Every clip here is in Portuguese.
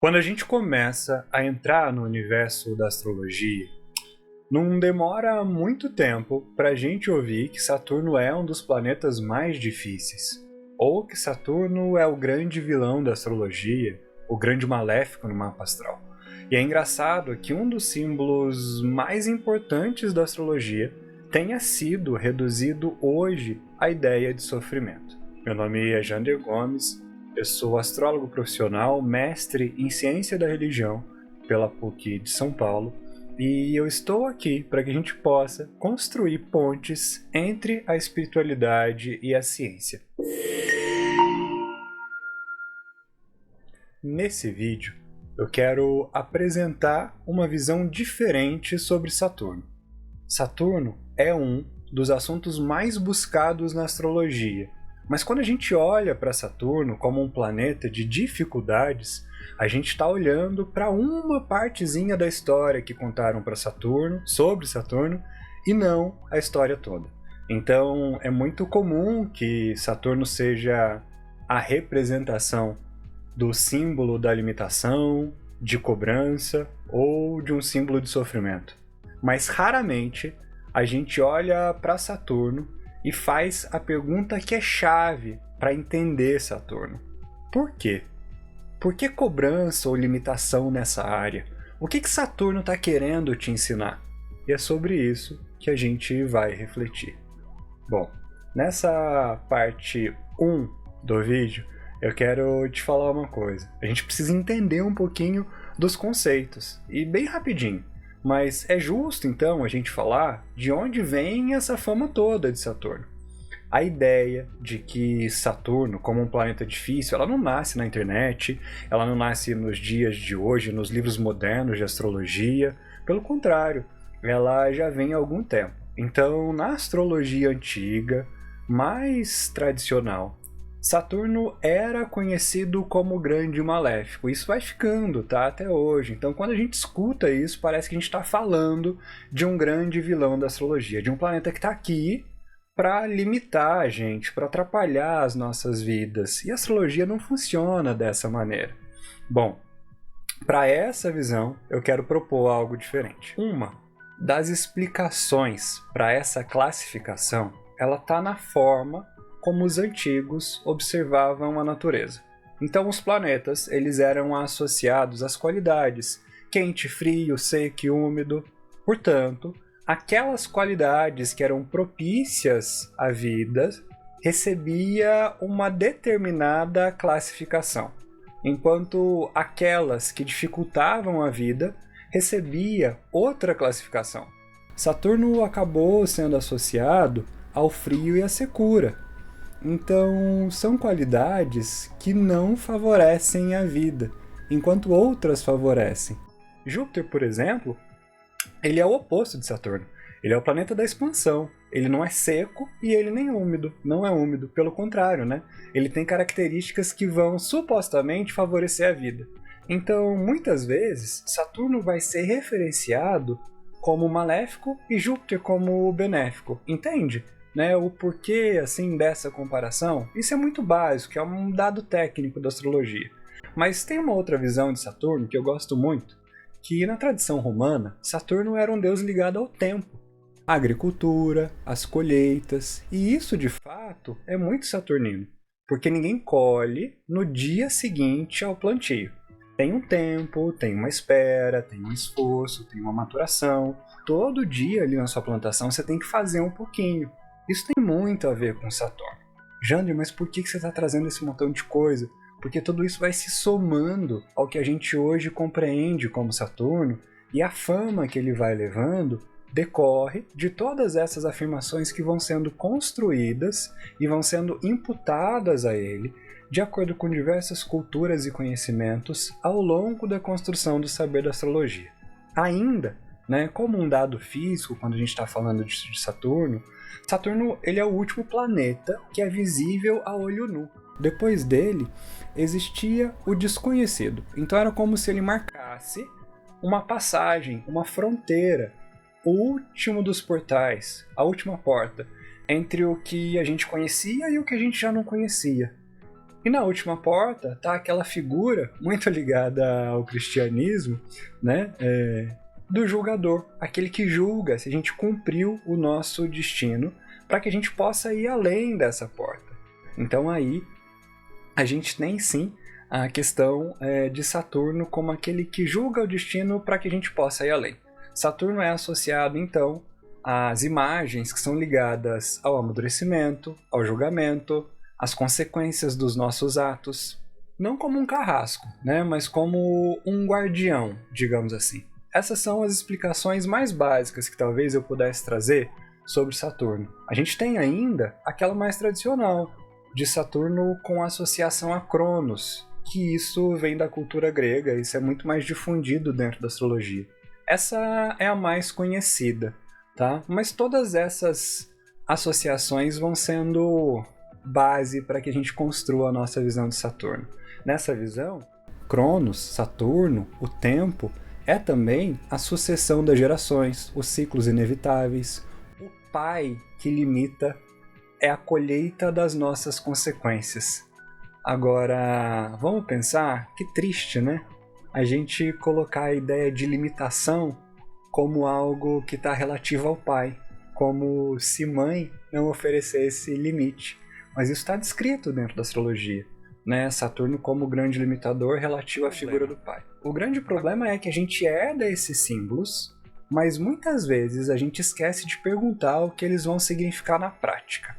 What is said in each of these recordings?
Quando a gente começa a entrar no universo da astrologia, não demora muito tempo para a gente ouvir que Saturno é um dos planetas mais difíceis, ou que Saturno é o grande vilão da astrologia, o grande maléfico no mapa astral. E é engraçado que um dos símbolos mais importantes da astrologia tenha sido reduzido hoje à ideia de sofrimento. Meu nome é Jander Gomes, eu sou astrólogo profissional, mestre em ciência da religião pela PUC de São Paulo, e eu estou aqui para que a gente possa construir pontes entre a espiritualidade e a ciência. Nesse vídeo, eu quero apresentar uma visão diferente sobre Saturno. Saturno é um dos assuntos mais buscados na astrologia, mas quando a gente olha para Saturno como um planeta de dificuldades, a gente está olhando para uma partezinha da história que contaram para Saturno, sobre Saturno, e não a história toda. Então é muito comum que Saturno seja a representação do símbolo da limitação, de cobrança ou de um símbolo de sofrimento. Mas raramente a gente olha para Saturno e faz a pergunta que é chave para entender Saturno. Por quê? Por que cobrança ou limitação nessa área? O que Saturno está querendo te ensinar? E é sobre isso que a gente vai refletir. Bom, nessa parte 1 do vídeo, eu quero te falar uma coisa. A gente precisa entender um pouquinho dos conceitos, e bem rapidinho. Mas é justo, então, a gente falar de onde vem essa fama toda de Saturno. A ideia de que Saturno, como um planeta difícil, ela não nasce na internet, ela não nasce nos dias de hoje, nos livros modernos de astrologia. Pelo contrário, ela já vem há algum tempo. Então, na astrologia antiga, mais tradicional, Saturno era conhecido como o grande maléfico. Isso vai ficando, tá? Até hoje. Então, quando a gente escuta isso, parece que a gente está falando de um grande vilão da astrologia, de um planeta que está aqui para limitar a gente, para atrapalhar as nossas vidas. E a astrologia não funciona dessa maneira. Bom, para essa visão, eu quero propor algo diferente. Uma das explicações para essa classificação, ela está na forma como os antigos observavam a natureza. Então os planetas eles eram associados às qualidades quente, frio, seco e úmido. Portanto, aquelas qualidades que eram propícias à vida recebia uma determinada classificação, enquanto aquelas que dificultavam a vida recebia outra classificação. Saturno acabou sendo associado ao frio e à secura. Então, são qualidades que não favorecem a vida, enquanto outras favorecem. Júpiter, por exemplo, ele é o oposto de Saturno. Ele é o planeta da expansão. Ele não é seco e ele nem úmido. Não é úmido, pelo contrário, né? Ele tem características que vão supostamente favorecer a vida. Então, muitas vezes, Saturno vai ser referenciado como maléfico e Júpiter como benéfico. Entende? Né, o porquê assim dessa comparação, isso é muito básico, é um dado técnico da astrologia. Mas tem uma outra visão de Saturno que eu gosto muito, que na tradição romana, Saturno era um deus ligado ao tempo, à agricultura, às colheitas, e isso de fato é muito saturnino, porque ninguém colhe no dia seguinte ao plantio. Tem um tempo, tem uma espera, tem um esforço, tem uma maturação. Todo dia ali na sua plantação você tem que fazer um pouquinho. Isso tem muito a ver com Saturno. Jander, mas por que você está trazendo esse montão de coisa? Porque tudo isso vai se somando ao que a gente hoje compreende como Saturno, e a fama que ele vai levando decorre de todas essas afirmações que vão sendo construídas e vão sendo imputadas a ele de acordo com diversas culturas e conhecimentos ao longo da construção do saber da astrologia. Ainda, como um dado físico, quando a gente está falando de Saturno, Saturno ele é o último planeta que é visível a olho nu. Depois dele, existia o desconhecido. Então era como se ele marcasse uma passagem, uma fronteira, o último dos portais, a última porta, entre o que a gente conhecia e o que a gente já não conhecia. E na última porta está aquela figura muito ligada ao cristianismo, né? Do julgador, aquele que julga se a gente cumpriu o nosso destino para que a gente possa ir além dessa porta. Então aí a gente tem sim a questão de Saturno como aquele que julga o destino para que a gente possa ir além. Saturno é associado então às imagens que são ligadas ao amadurecimento, ao julgamento, às consequências dos nossos atos, não como um carrasco, né, mas como um guardião, digamos assim. Essas são as explicações mais básicas que talvez eu pudesse trazer sobre Saturno. A gente tem ainda aquela mais tradicional, de Saturno com associação a Cronos, que isso vem da cultura grega, isso é muito mais difundido dentro da astrologia. Essa é a mais conhecida, tá? Mas todas essas associações vão sendo base para que a gente construa a nossa visão de Saturno. Nessa visão, Cronos, Saturno, o tempo, é também a sucessão das gerações, os ciclos inevitáveis. O pai que limita é a colheita das nossas consequências. Agora, vamos pensar, que triste, né? A gente colocar a ideia de limitação como algo que está relativo ao pai, como se mãe não oferecesse limite. Mas isso está descrito dentro da astrologia, né? Saturno como grande limitador relativo à figura do pai. O grande problema é que a gente herda esses símbolos, mas muitas vezes a gente esquece de perguntar o que eles vão significar na prática.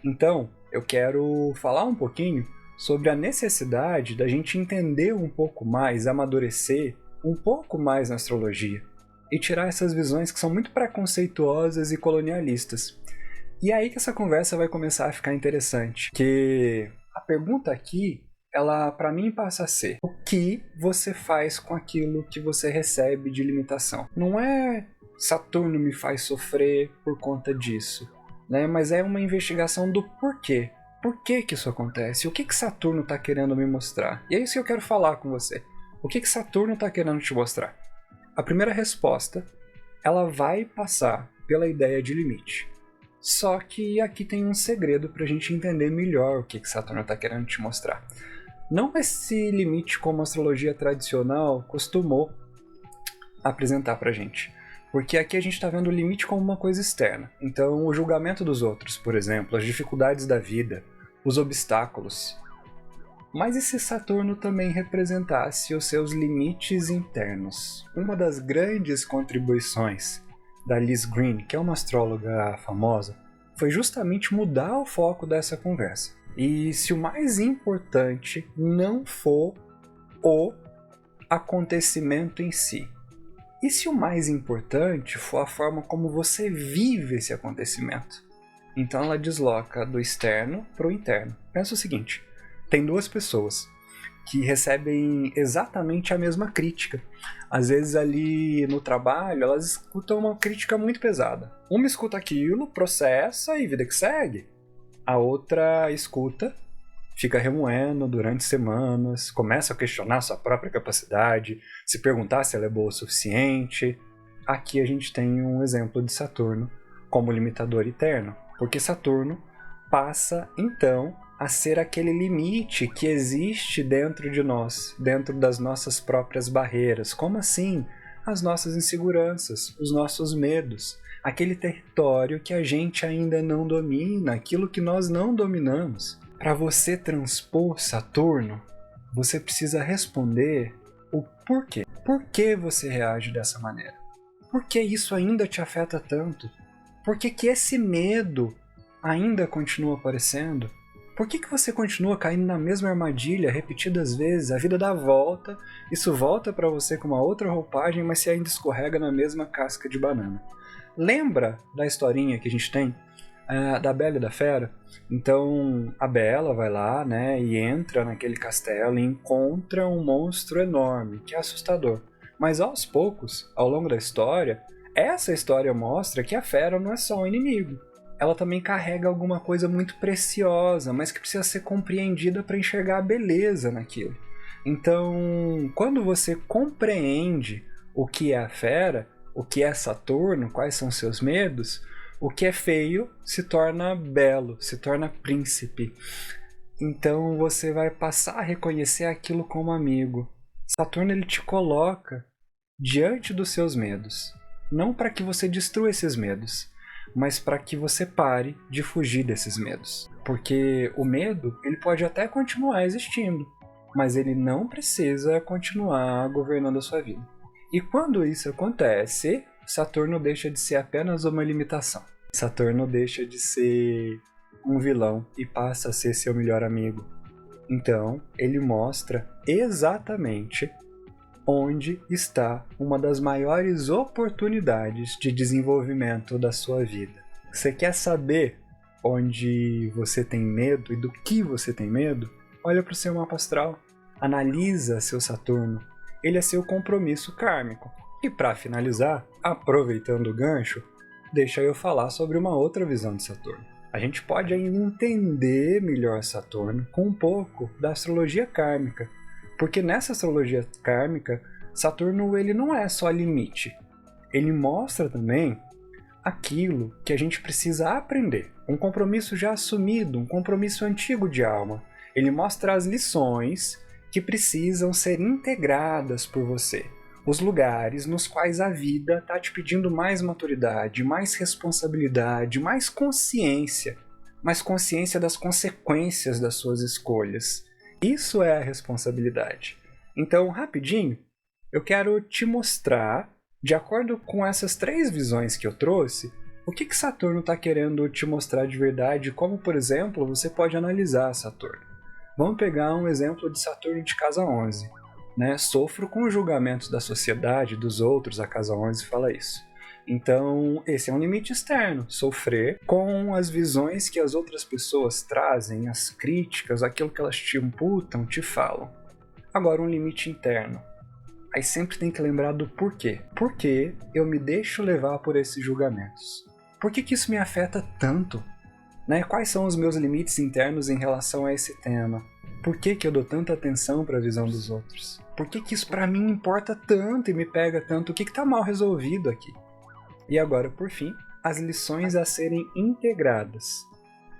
Então, eu quero falar um pouquinho sobre a necessidade da gente entender um pouco mais, amadurecer um pouco mais na astrologia e tirar essas visões que são muito preconceituosas e colonialistas. E é aí que essa conversa vai começar a ficar interessante, que a pergunta aqui, ela para mim passa a ser: o que você faz com aquilo que você recebe de limitação? Não é Saturno me faz sofrer por conta disso, né? Mas é uma investigação do porquê. Por que que isso acontece? O que que Saturno está querendo me mostrar? E é isso que eu quero falar com você. O que que Saturno está querendo te mostrar? A primeira resposta, ela vai passar pela ideia de limite. Só que aqui tem um segredo para a gente entender melhor o que que Saturno está querendo te mostrar. Não esse limite como a astrologia tradicional costumou apresentar para a gente. Porque aqui a gente está vendo o limite como uma coisa externa. Então, o julgamento dos outros, por exemplo, as dificuldades da vida, os obstáculos. Mas e se Saturno também representasse os seus limites internos? Uma das grandes contribuições da Liz Green, que é uma astróloga famosa, foi justamente mudar o foco dessa conversa. E se o mais importante não for o acontecimento em si, e se o mais importante for a forma como você vive esse acontecimento? Então ela desloca do externo para o interno. Pensa o seguinte, tem duas pessoas que recebem exatamente a mesma crítica. Às vezes ali no trabalho elas escutam uma crítica muito pesada. Uma escuta aquilo, processa e vida que segue. A outra escuta, fica remoendo durante semanas, começa a questionar sua própria capacidade, se perguntar se ela é boa o suficiente. Aqui a gente tem um exemplo de Saturno como limitador eterno, porque Saturno passa então a ser aquele limite que existe dentro de nós, dentro das nossas próprias barreiras. Como assim? As nossas inseguranças, os nossos medos, aquele território que a gente ainda não domina, aquilo que nós não dominamos. Para você transpor Saturno, você precisa responder o porquê. Por que você reage dessa maneira? Por que isso ainda te afeta tanto? Por que que esse medo ainda continua aparecendo? Por que que você continua caindo na mesma armadilha repetidas vezes? A vida dá volta, isso volta para você com uma outra roupagem, mas você ainda escorrega na mesma casca de banana. Lembra da historinha que a gente tem? Da Bela e da Fera? Então a Bela vai lá, né, e entra naquele castelo e encontra um monstro enorme, que é assustador. Mas aos poucos, ao longo da história, essa história mostra que a Fera não é só um inimigo. Ela também carrega alguma coisa muito preciosa, mas que precisa ser compreendida para enxergar a beleza naquilo. Então, quando você compreende o que é a Fera, o que é Saturno, quais são seus medos, o que é feio se torna belo, se torna príncipe. Então você vai passar a reconhecer aquilo como amigo. Saturno ele te coloca diante dos seus medos. Não para que você destrua esses medos, mas para que você pare de fugir desses medos. Porque o medo ele pode até continuar existindo, mas ele não precisa continuar governando a sua vida. E quando isso acontece, Saturno deixa de ser apenas uma limitação. Saturno deixa de ser um vilão e passa a ser seu melhor amigo. Então, ele mostra exatamente onde está uma das maiores oportunidades de desenvolvimento da sua vida. Você quer saber onde você tem medo e do que você tem medo? Olha para o seu mapa astral, analisa seu Saturno. Ele é seu compromisso kármico. E para finalizar, aproveitando o gancho, deixa eu falar sobre uma outra visão de Saturno. A gente pode ainda entender melhor Saturno com um pouco da astrologia kármica, porque nessa astrologia kármica, Saturno ele não é só limite. Ele mostra também aquilo que a gente precisa aprender. Um compromisso já assumido, um compromisso antigo de alma. Ele mostra as lições que precisam ser integradas por você. Os lugares nos quais a vida está te pedindo mais maturidade, mais responsabilidade, mais consciência das consequências das suas escolhas. Isso é a responsabilidade. Então, rapidinho, eu quero te mostrar, de acordo com essas 3 visões que eu trouxe, o que Saturno está querendo te mostrar de verdade, como, por exemplo, você pode analisar Saturno. Vamos pegar um exemplo de Saturno de casa 11. Sofro com os julgamentos da sociedade, dos outros, a casa 11 fala isso. Então, esse é um limite externo, sofrer com as visões que as outras pessoas trazem, as críticas, aquilo que elas te imputam, te falam. Agora, um limite interno. Aí sempre tem que lembrar do porquê. Por que eu me deixo levar por esses julgamentos? Por que isso me afeta tanto? Quais são os meus limites internos em relação a esse tema? Por que eu dou tanta atenção para a visão dos outros? Por que isso para mim importa tanto e me pega tanto? O que está mal resolvido aqui? E agora, por fim, as lições a serem integradas,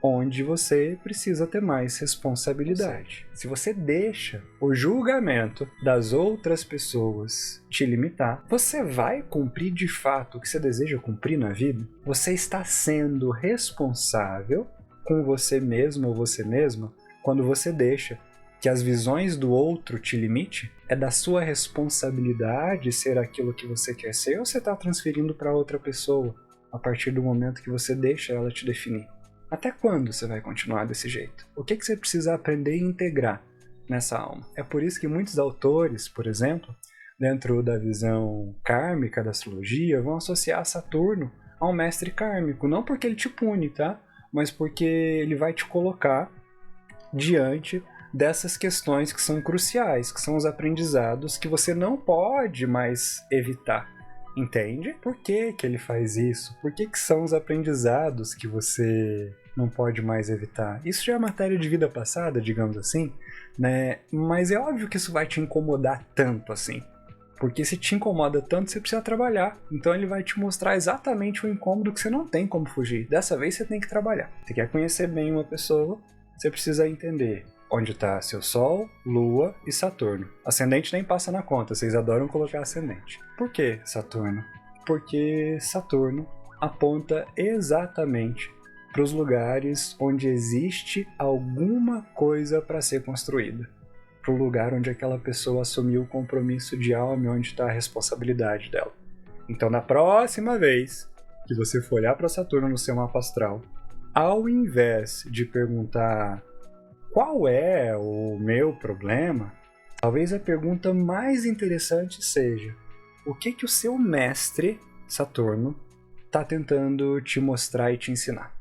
onde você precisa ter mais responsabilidade. Se você deixa o julgamento das outras pessoas te limitar, você vai cumprir de fato o que você deseja cumprir na vida? Você está sendo responsável com você mesmo ou você mesma quando você deixa que as visões do outro te limite? É da sua responsabilidade ser aquilo que você quer ser ou você está transferindo para outra pessoa a partir do momento que você deixa ela te definir? Até quando você vai continuar desse jeito? O que você precisa aprender e integrar nessa alma? É por isso que muitos autores, por exemplo, dentro da visão kármica da astrologia, vão associar Saturno a um mestre kármico. Não porque ele te pune, tá? Mas porque ele vai te colocar diante dessas questões que são cruciais, que são os aprendizados que você não pode mais evitar. Entende? Por que ele faz isso? Por que são os aprendizados que você não pode mais evitar? Isso já é matéria de vida passada, digamos assim, Mas é óbvio que isso vai te incomodar tanto assim. Porque se te incomoda tanto, você precisa trabalhar. Então ele vai te mostrar exatamente o incômodo que você não tem como fugir. Dessa vez você tem que trabalhar. Você quer conhecer bem uma pessoa, você precisa entender onde está seu Sol, Lua e Saturno. Ascendente nem passa na conta, vocês adoram colocar ascendente. Por que Saturno? Porque Saturno aponta exatamente para os lugares onde existe alguma coisa para ser construída. Para o lugar onde aquela pessoa assumiu o compromisso de alma e onde está a responsabilidade dela. Então, na próxima vez que você for olhar para Saturno no seu mapa astral, ao invés de perguntar qual é o meu problema, talvez a pergunta mais interessante seja: o que o seu mestre, Saturno, está tentando te mostrar e te ensinar?